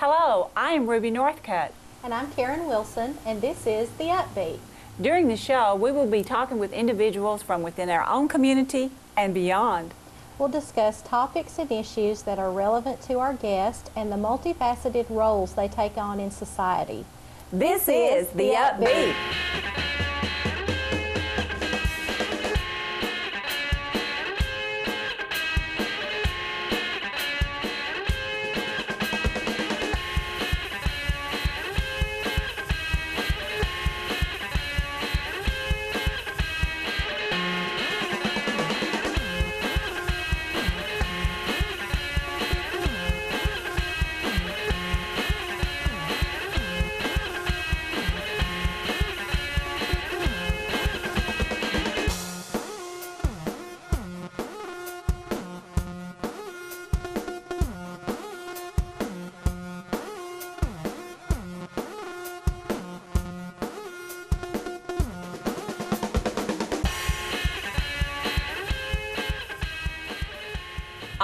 Hello, I am Ruby Northcutt. And I'm Karen Wilson, and this is the Up Beat. During the show, we will be talking with individuals from within our own community and beyond. We'll discuss topics and issues that are relevant to our guest and the multifaceted roles they take on in society. This is the Up Beat.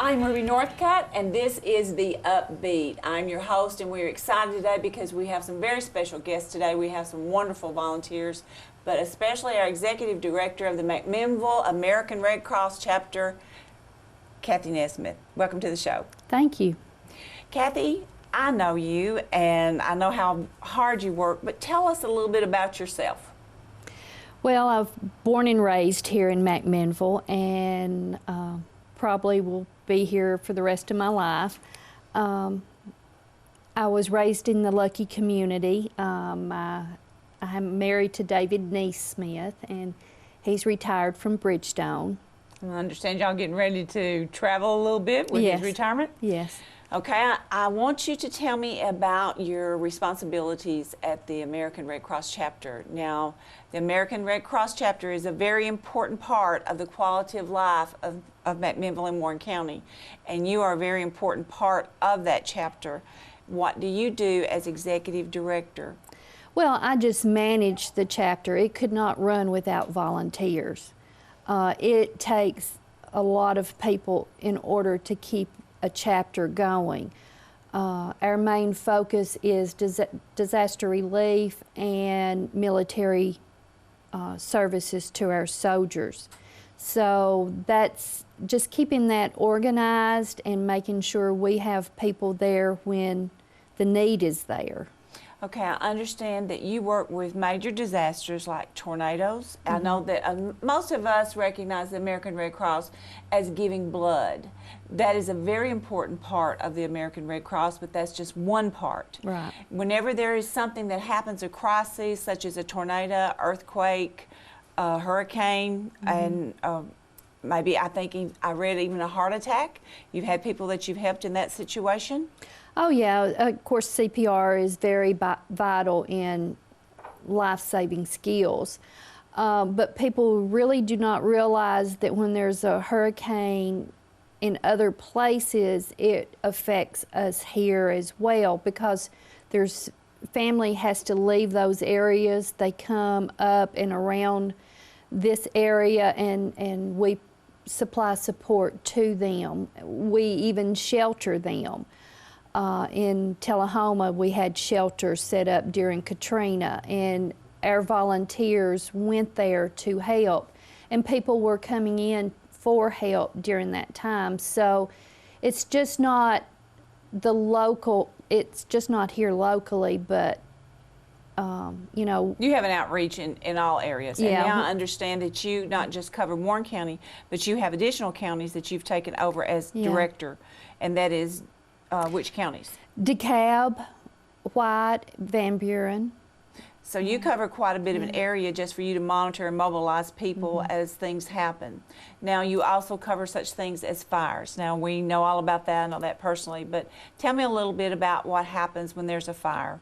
I'm Ruby Northcutt, and this is the Up Beat. I'm your host, and we're excited today because we have some very special guests today. We have some wonderful volunteers, but especially our Executive Director of the McMinnville American Red Cross Chapter, Kathy Nesmith. Welcome to the show. Thank you. Kathy, I know you, and I know how hard you work, but tell us a little bit about yourself. Well, I was born and raised here in McMinnville, and probably will be here for the rest of my life. I was raised in the Lucky community. I'm married to David Nesmith, and he's retired from Bridgestone. I understand y'all getting ready to travel a little bit with his retirement? Yes. Okay, I want you to tell me about your responsibilities at the American Red Cross Chapter. Now, the American Red Cross Chapter is a very important part of the quality of life of McMinnville and Warren County, and you are a very important part of that chapter. What do you do as Executive Director? Well, I just manage the chapter. It could not run without volunteers. It takes a lot of people in order to keep a chapter going. Our main focus is disaster relief and military services to our soldiers. So that's just keeping that organized and making sure we have people there when the need is there. Okay, I understand that you work with major disasters like tornadoes. Mm-hmm. I know that most of us recognize the American Red Cross as giving blood. That is a very important part of the American Red Cross, but that's just one part. Right. Whenever there is something that happens, a crisis such as a tornado, earthquake, hurricane, mm-hmm. and maybe I read even a heart attack, you've had people that you've helped in that situation? Oh yeah, of course CPR is very vital in life-saving skills. But people really do not realize that when there's a hurricane in other places, it affects us here as well, because there's family has to leave those areas. They come up and around this area, and we supply support to them. We even shelter them. In Tullahoma, we had shelters set up during Katrina, and our volunteers went there to help, and people were coming in for help during that time. So it's just not it's just not here locally, but you know. You have an outreach in all areas. Yeah. And now I understand that you not just cover Warren County, but you have additional counties that you've taken over as director, and that is which counties? DeKalb, White, Van Buren. So you cover quite a bit of an area just for you to monitor and mobilize people as things happen. Now you also cover such things as fires. Now we know all about that, I know that personally, but tell me a little bit about what happens when there's a fire.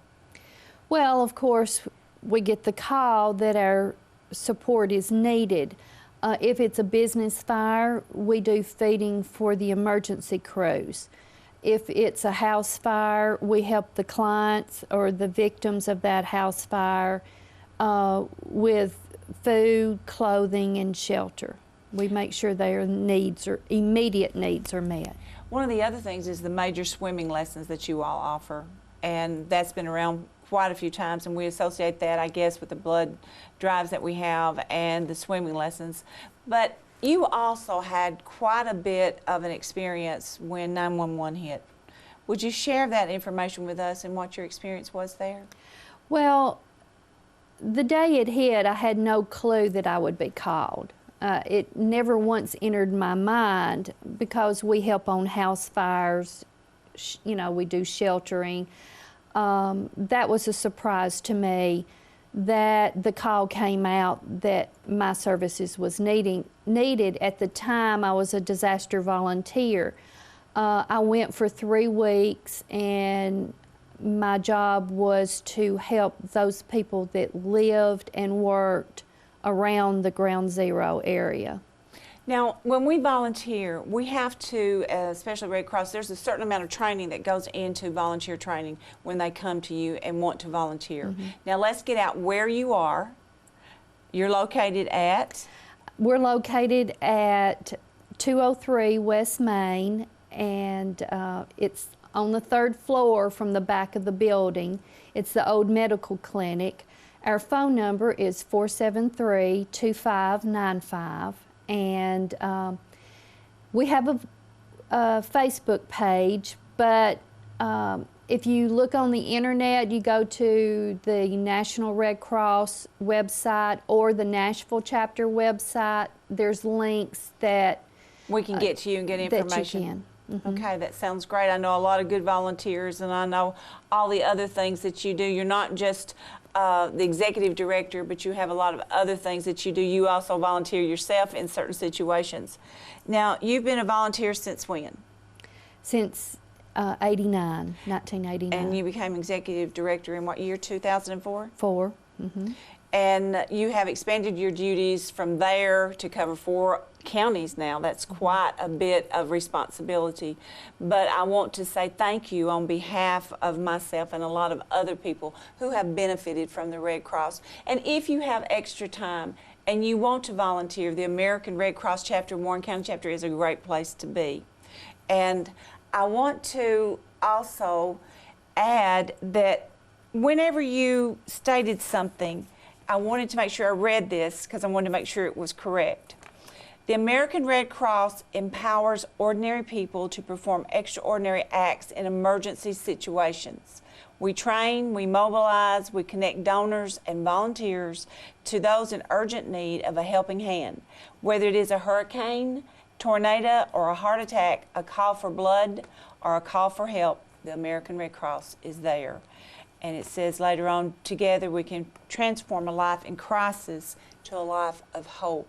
Well, of course, we get the call that our support is needed. If it's a business fire, we do feeding for the emergency crews. If it's a house fire, we help the clients or the victims of that house fire with food, clothing, and shelter. We make sure their needs or immediate needs are met. One of the other things is the major swimming lessons that you all offer. and that's been around quite a few times, and we associate that, I guess, with the blood drives that we have and the swimming lessons. But you also had quite a bit of an experience when 911 hit. Would you share that information with us and what your experience was there? Well, the day it hit, I had no clue that I would be called. It never once entered my mind, because we help on house fires, you know, we do sheltering. That was a surprise to me that the call came out that my services was needed. At the time, I was a disaster volunteer. I went for 3 weeks, and my job was to help those people that lived and worked around the Ground Zero area. Now, when we volunteer, we have to, especially Red Cross, there's a certain amount of training that goes into volunteer training when they come to you and want to volunteer. Now, let's get out where you are. You're located at? We're located at 203 West Main, and it's on the 3rd floor from the back of the building. It's the old medical clinic. Our phone number is 473-2595. And we have a Facebook page, but if you look on the internet, you go to the National Red Cross website or the Nashville chapter website, there's links that we can get to you and get information. That you can. Okay, that sounds great. I know a lot of good volunteers, and I know all the other things that you do. You're not just the executive director, but you have a lot of other things that you do. You also volunteer yourself in certain situations. Now, you've been a volunteer since when? Since 1989. And you became executive director in what year, 2004? 4. And you have expanded your duties from there to cover 4 counties now. That's quite a bit of responsibility. But I want to say thank you on behalf of myself and a lot of other people who have benefited from the Red Cross. And if you have extra time and you want to volunteer, the American Red Cross chapter, Warren County chapter, is a great place to be. And I want to also add that whenever you stated something, I wanted to make sure I read this because I wanted to make sure it was correct. The American Red Cross empowers ordinary people to perform extraordinary acts in emergency situations. We train, we mobilize, we connect donors and volunteers to those in urgent need of a helping hand. Whether it is a hurricane, tornado, or a heart attack, a call for blood, or a call for help, the American Red Cross is there. And it says later on, together we can transform a life in crisis to a life of hope.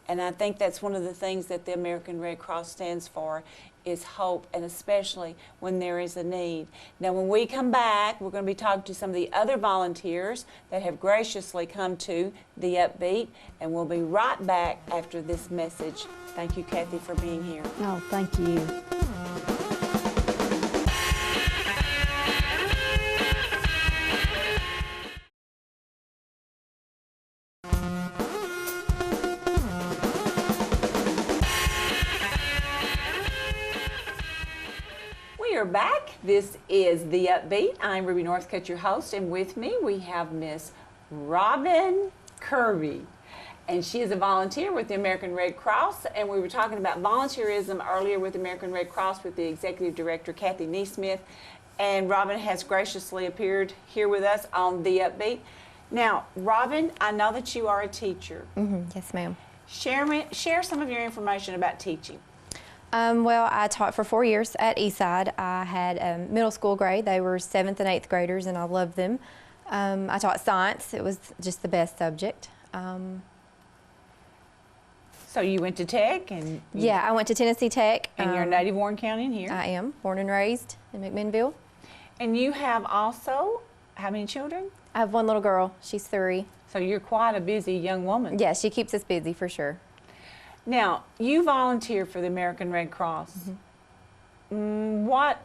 And I think that's one of the things that the American Red Cross stands for, is hope, and especially when there is a need. Now, when we come back, we're going to be talking to some of the other volunteers that have graciously come to the Upbeat, and we'll be right back after this message. Thank you, Kathy, for being here. Oh, thank you. We are back. This is The Upbeat. I'm Ruby Northcutt, your host, and with me we have Miss Robyn Kirby. And she is a volunteer with the American Red Cross, and we were talking about volunteerism earlier with the American Red Cross with the Executive Director, Kathy Nesmith, and Robyn has graciously appeared here with us on The Upbeat. Now, Robyn, I know that you are a teacher. Yes, ma'am. Share some of your information about teaching. Well, I taught for 4 years at Eastside. I had a middle school grade. They were 7th and 8th graders, and I loved them. I taught science. It was just the best subject. So you went to Tech? Yeah, I went to Tennessee Tech. And you're a native Warren County in here? I am, born and raised in McMinnville. And you have also, how many children? I have 1 little girl. She's 3. So you're quite a busy young woman. Yeah, she keeps us busy for sure. Now, you volunteer for the American Red Cross. What,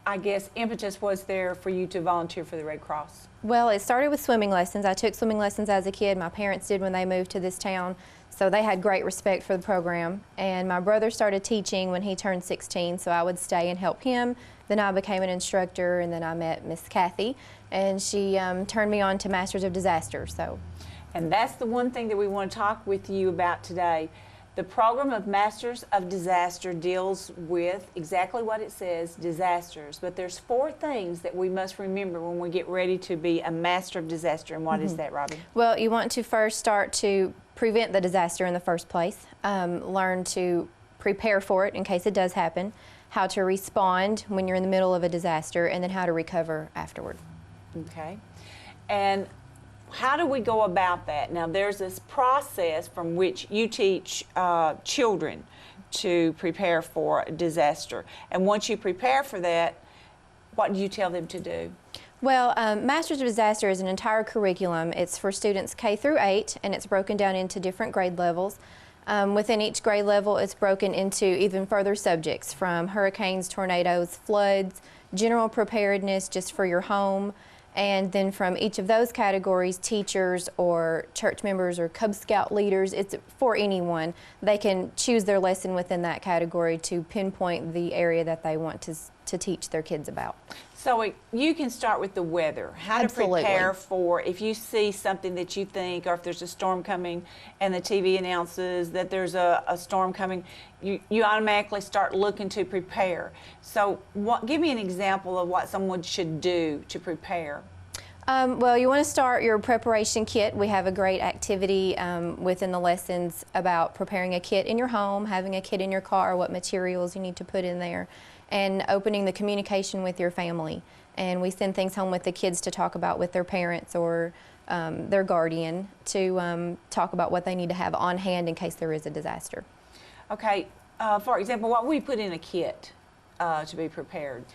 I guess, impetus was there for you to volunteer for the Red Cross? Well, it started with swimming lessons. I took swimming lessons as a kid. My parents did when they moved to this town, so they had great respect for the program. And my brother started teaching when he turned 16, so I would stay and help him Then I became an instructor, and then I met Miss Kathy, and she turned me on to Masters of Disaster. So, and that's the one thing that we want to talk with you about today. The program of Masters of Disaster deals with exactly what it says, disasters. But there's 4 things that we must remember when we get ready to be a master of disaster. And what is that, Robyn? Well, you want to first start to prevent the disaster in the first place. Learn to prepare for it in case it does happen, how to respond when you're in the middle of a disaster, and then how to recover afterward. Okay. And how do we go about that? Now, there's this process from which you teach children to prepare for a disaster. And once you prepare for that, what do you tell them to do? Well, Masters of Disaster is an entire curriculum. It's for students K through 8, and it's broken down into different grade levels. Within each grade level, it's broken into even further subjects, from hurricanes, tornadoes, floods, general preparedness just for your home. And then from each of those categories, teachers or church members or Cub Scout leaders, it's for anyone. They can choose their lesson within that category to pinpoint the area that they want to teach their kids about. So you can start with the weather, how Absolutely. to prepare for if you see something that you think, or if there's a storm coming and the TV announces that there's a storm coming, you automatically start looking to prepare. So give me an example of what someone should do to prepare. Well, you want to start your preparation kit. We have a great activity within the lessons about preparing a kit in your home, having a kit in your car, what materials you need to put in there, and opening the communication with your family. And we send things home with the kids to talk about with their parents or their guardian to talk about what they need to have on hand in case there is a disaster. Okay, for example, what we put in a kit to be prepared?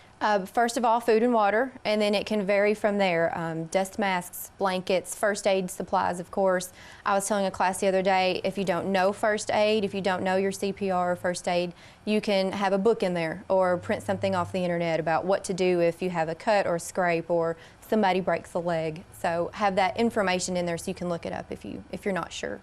First of all, food and water, and then it can vary from there. Dust masks, blankets, first aid supplies, of course. I was telling a class the other day, if you don't know first aid, if you don't know your CPR or first aid, you can have a book in there or print something off the internet about what to do if you have a cut or scrape or somebody breaks a leg. So have that information in there so you can look it up if you're not sure.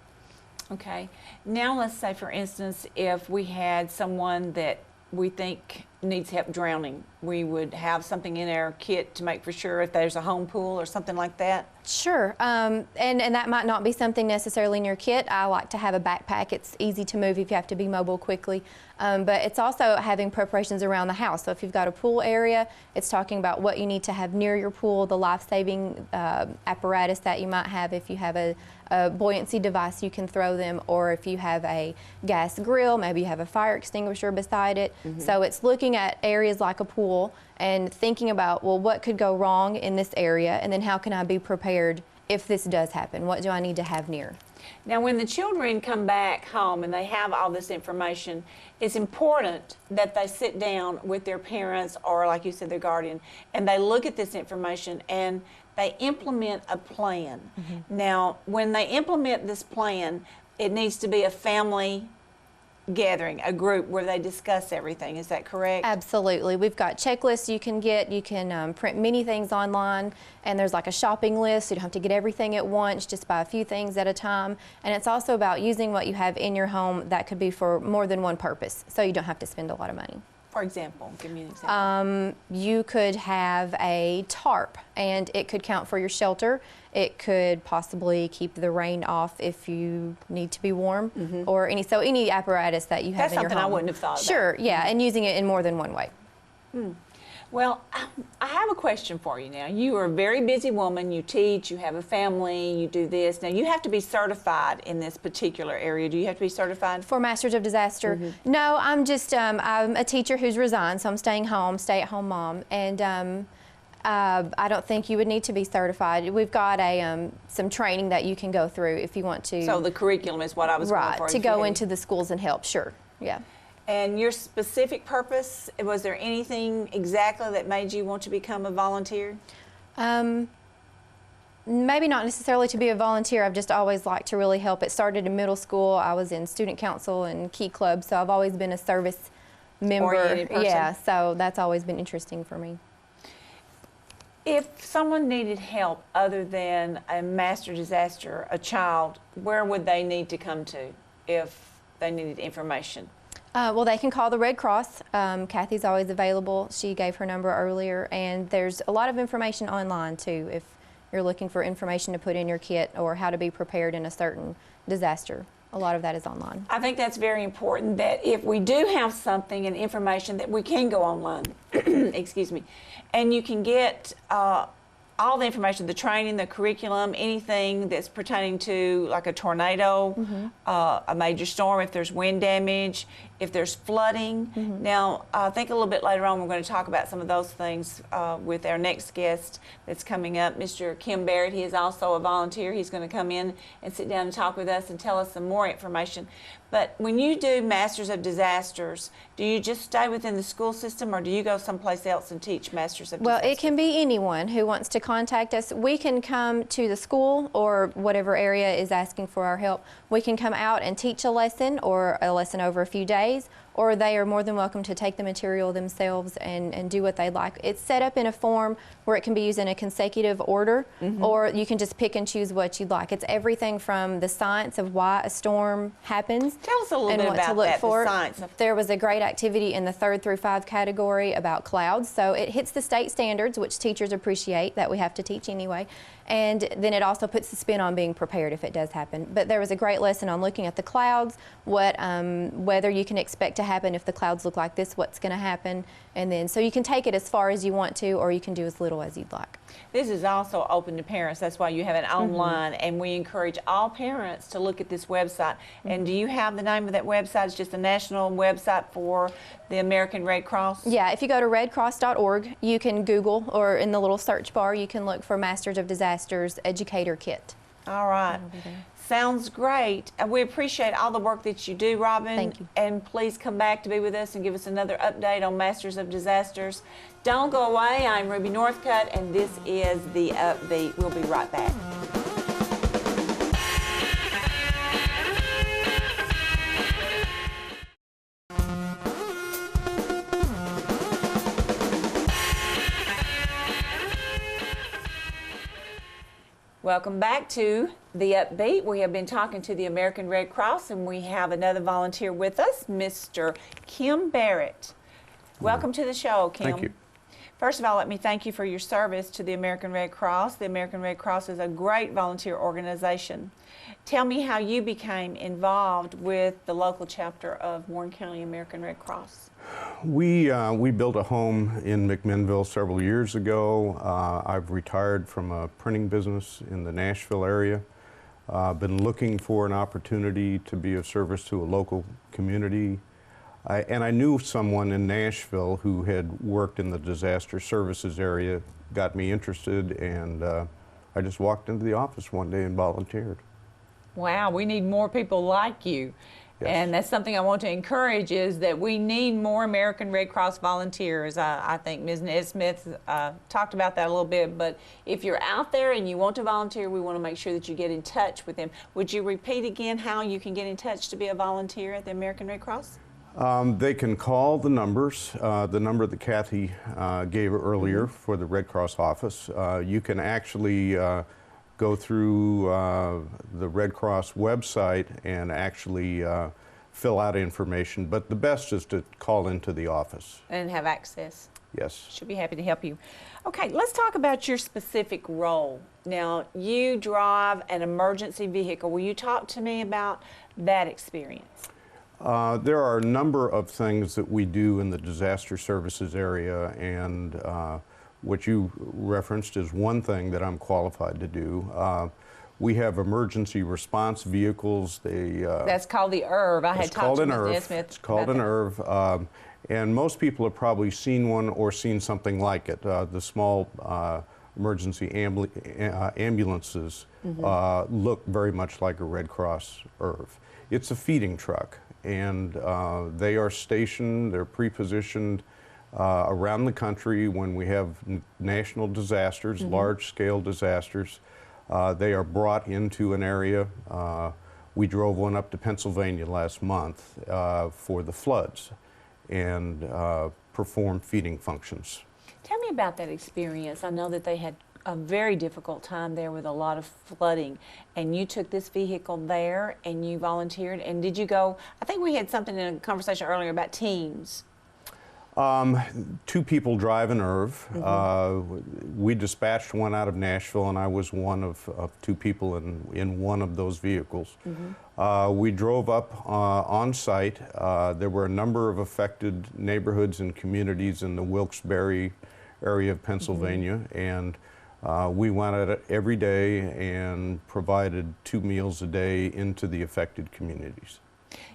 Okay. Now let's say, for instance, if we had someone that we think needs help drowning, we would have something in our kit to make for sure if there's a home pool or something like that? Sure, and that might not be something necessarily in your kit. I like to have a backpack. It's easy to move if you have to be mobile quickly, but it's also having preparations around the house. So if you've got a pool area, it's talking about what you need to have near your pool, the life-saving apparatus that you might have. If you have a buoyancy device, you can throw them, or if you have a gas grill, maybe you have a fire extinguisher beside it. So it's looking at areas like a pool and thinking about, well, what could go wrong in this area, and then how can I be prepared if this does happen? What do I need to have near? Now, when the children come back home and they have all this information, it's important that they sit down with their parents or, like you said, their guardian, and they look at this information and they implement a plan. Now, when they implement this plan, it needs to be a family gathering, a group where they discuss everything. Is that correct? Absolutely. We've got checklists you can get. You can print many things online, and there's like a shopping list. You don't have to get everything at once, just buy a few things at a time. And it's also about using what you have in your home that could be for more than one purpose, so you don't have to spend a lot of money. For example, give me an example. You could have a tarp, and it could count for your shelter. It could possibly keep the rain off if you need to be warm, or any apparatus that you have That's in your home. something I wouldn't have thought about. Sure, yeah, and using it in more than one way. Well, I have a question for you now. You are a very busy woman. You teach, you have a family, you do this. Now, you have to be certified in this particular area. Do you have to be certified? For Masters of Disaster? No, I'm just, I'm a teacher who's resigned, so I'm staying home, stay-at-home mom, and I don't think you would need to be certified. We've got some training that you can go through if you want to. So the curriculum is what I was going for. Right, to go into the schools and help, sure, yeah. And your specific purpose, was there anything exactly that made you want to become a volunteer? Maybe not necessarily to be a volunteer. I've just always liked to really help. It started in middle school. I was in student council and Key Club, so I've always been a service member. Oriented person. Yeah, so that's always been interesting for me. If someone needed help other than a master disaster, a child, where would they need to come to if they needed information? Well, they can call the Red Cross. Kathy's always available. She gave her number earlier, and there's a lot of information online too if you're looking for information to put in your kit or how to be prepared in a certain disaster. A lot of that is online. I think that's very important, that if we do have something and information, that we can go online, excuse me, and you can get all the information, the training, the curriculum, anything that's pertaining to like a tornado, a major storm, if there's wind damage, if there's flooding. Now, I think a little bit later on we're going to talk about some of those things with our next guest that's coming up, Mr. Kim Barrett. He is also a volunteer. He's going to come in and sit down and talk with us and tell us some more information. But when you do Masters of Disasters, do you just stay within the school system, or do you go someplace else and teach Masters of Disasters? Well, it can be anyone who wants to contact us. We can come to the school or whatever area is asking for our help. We can come out and teach a lesson or a lesson over a few days, or they are more than welcome to take the material themselves and do what they like. It's set up in a form where it can be used in a consecutive order, or you can just pick and choose what you'd like. It's everything from the science of why a storm happens. Tell us a little and bit what about to look that, for. the science of... There was a great activity in the 3rd through 5 category about clouds, so it hits the state standards, which teachers appreciate that we have to teach anyway. And then it also puts the spin on being prepared if it does happen. But there was a great lesson on looking at the clouds, what weather you can expect to happen if the clouds look like this, what's going to happen, and then so you can take it as far as you want to, or you can do as little as you'd like. This is also open to parents. That's why you have it online, and we encourage all parents to look at this website. And do you have the name of that website? It's just a national website for the American Red Cross? Yeah, if you go to redcross.org, you can Google, or in the little search bar, you can look for Masters of Disasters Educator Kit. All right. Sounds great. We appreciate all the work that you do, Robyn. Thank you. And please come back to be with us and give us another update on Masters of Disasters. Don't go away. I'm Ruby Northcutt, and this is the Upbeat. We'll be right back. Welcome back to the Upbeat. We have been talking to the American Red Cross, and we have another volunteer with us, Mr. Kim Barrett. Welcome to the show, Kim. Thank you. First of all, let me thank you for your service to the American Red Cross. The American Red Cross is a great volunteer organization. Tell me how you became involved with the local chapter of Warren County American Red Cross. We built a home in McMinnville several years ago. I've retired from a printing business in the Nashville area. Been looking for an opportunity to be of service to a local community. And I knew someone in Nashville who had worked in the disaster services area, got me interested, and I just walked into the office one day and volunteered. Wow, we need more people like you. Yes. And that's something I want to encourage, is that we need more American Red Cross volunteers. I think Ms. Nesmith talked about that a little bit, but if you're out there and you want to volunteer, we want to make sure that you get in touch with them. Would you repeat again how you can get in touch to be a volunteer at the American Red Cross? They can call the numbers, the number that Kathy gave earlier for the Red Cross office. You can actually go through the Red Cross website and actually fill out information, but the best is to call into the office. And have access. Yes. Should be happy to help you. Okay, let's talk about your specific role. Now, you drive an emergency vehicle. Will you talk to me about that experience? There are a number of things that we do in the disaster services area, and what you referenced is one thing that I'm qualified to do. We have emergency response vehicles. That's called the IRV. I had talked to Ms. Nesmith. It's called an IRV. And most people have probably seen one or seen something like it. The small emergency ambulances look very much like a Red Cross IRV. It's a feeding truck, and they are stationed, they're pre-positioned around the country when we have national disasters, large-scale disasters. They are brought into an area. We drove one up to Pennsylvania last month for the floods and performed feeding functions. Tell me about that experience. I know that they had a very difficult time there with a lot of flooding, and you took this vehicle there and you volunteered. And did you go? I think we had something in a conversation earlier about teams. Two people drive an IRV. We dispatched one out of Nashville, and I was one of two people in one of those vehicles. We drove up on site. There were a number of affected neighborhoods and communities in the Wilkes-Barre area of Pennsylvania, and we went at it every day and provided 2 meals a day into the affected communities.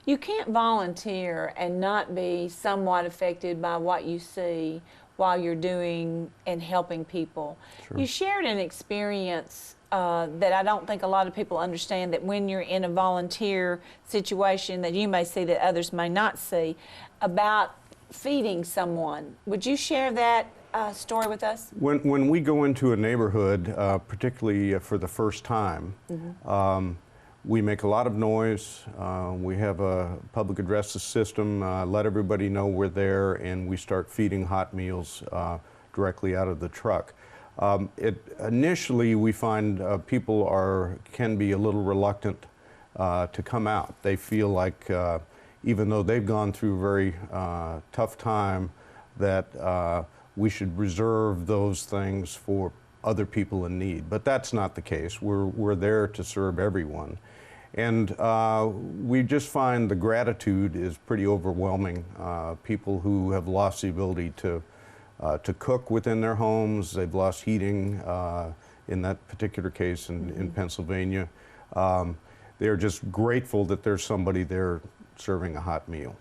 You can't volunteer and not be somewhat affected by what you see while you're doing and helping people. Sure. You shared an experience that I don't think a lot of people understand, that when you're in a volunteer situation that you may see that others may not see, about feeding someone. Would you share that story with us? When we go into a neighborhood, particularly for the first time, we make a lot of noise. We have a public address system, let everybody know we're there, and we start feeding hot meals directly out of the truck. Initially, we find people can be a little reluctant to come out. They feel like, even though they've gone through a very tough time, that we should reserve those things for other people in need. But that's not the case. We're there to serve everyone. And we just find the gratitude is pretty overwhelming. People who have lost the ability to cook within their homes, they've lost heating in that particular case in Pennsylvania. They're just grateful that there's somebody there serving a hot meal.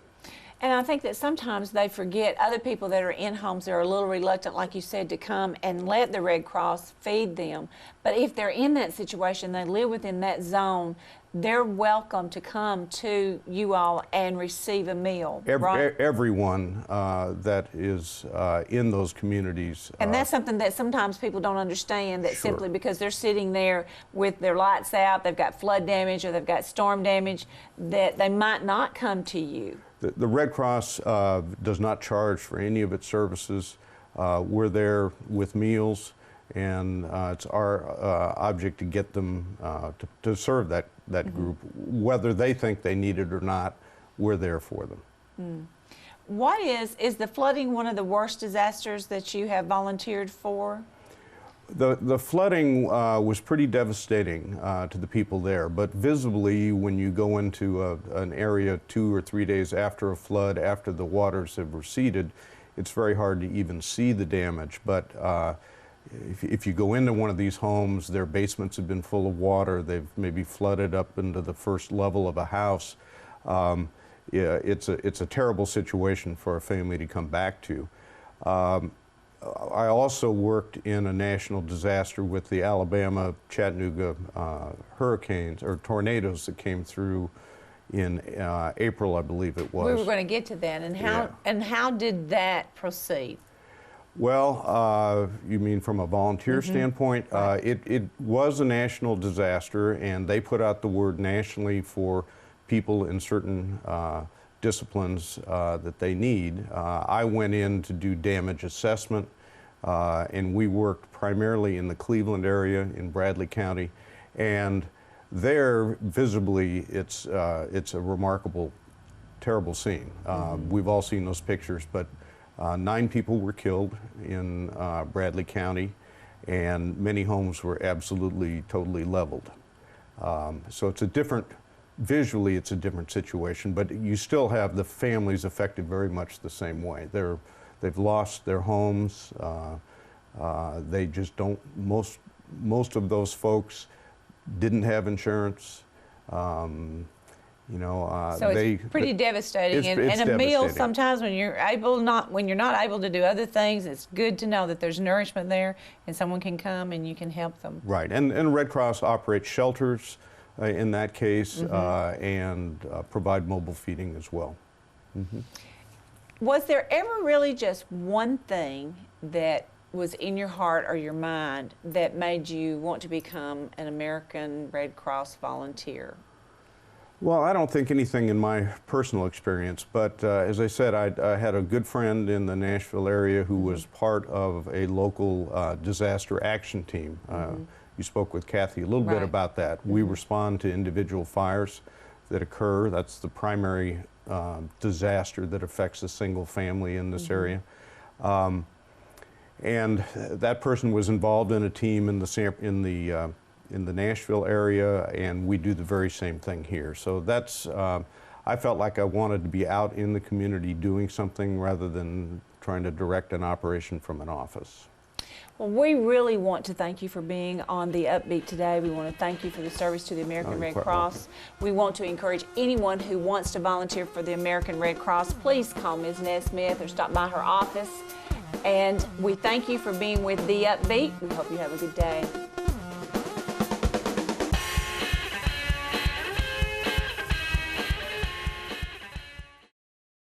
And I think that sometimes they forget other people that are in homes that are a little reluctant, like you said, to come and let the Red Cross feed them. But if they're in that situation, they live within that zone, they're welcome to come to you all and receive a meal. Right? Everyone that is in those communities. And that's something that sometimes people don't understand, that Sure. simply because they're sitting there with their lights out, they've got flood damage or they've got storm damage, that they might not come to you. The Red Cross does not charge for any of its services. We're there with meals, and it's our object to get them to serve that group. Whether they think they need it or not, we're there for them. What is the flooding one of the worst disasters that you have volunteered for? The flooding was pretty devastating to the people there, but visibly when you go into an area 2 or 3 days after a flood, after the waters have receded, it's very hard to even see the damage. But if you go into one of these homes, their basements have been full of water, they've maybe flooded up into the first level of a house. Yeah, it's a terrible situation for a family to come back to. I also worked in a national disaster with the Alabama, Chattanooga hurricanes or tornadoes that came through in April, I believe it was. We were going to get to that, and how did that proceed? Well, you mean from a volunteer standpoint? Right. It was a national disaster, and they put out the word nationally for people in certain disciplines that they need. I went in to do damage assessment, and we worked primarily in the Cleveland area in Bradley County, and there visibly it's a remarkable, terrible scene. We've all seen those pictures, but 9 people were killed in Bradley County, and many homes were absolutely, totally leveled. So it's a different, visually it's a different situation, but you still have the families affected very much the same way. They've lost their homes. They just don't, most of those folks didn't have insurance. You know, So it's pretty devastating, it's and a meal devastating. sometimes when you're not able to do other things, it's good to know that there's nourishment there and someone can come and you can help them. Right, and Red Cross operates shelters in that case and provide mobile feeding as well. Was there ever really just one thing that was in your heart or your mind that made you want to become an American Red Cross volunteer? Well, I don't think anything in my personal experience, but as I said, I had a good friend in the Nashville area who was part of a local disaster action team. You spoke with Kathy a little bit Right. about that. We respond to individual fires that occur. That's the primary disaster that affects a single family in this area. And that person was involved in a team in the Nashville area, and we do the very same thing here. So that's, I felt like I wanted to be out in the community doing something rather than trying to direct an operation from an office. Well, we really want to thank you for being on the Up Beat today. We want to thank you for the service to the American you're Red quite Cross. We want to encourage anyone who wants to volunteer for the American Red Cross, please call Ms. Nesmith or stop by her office. And we thank you for being with the Up Beat. We hope you have a good day.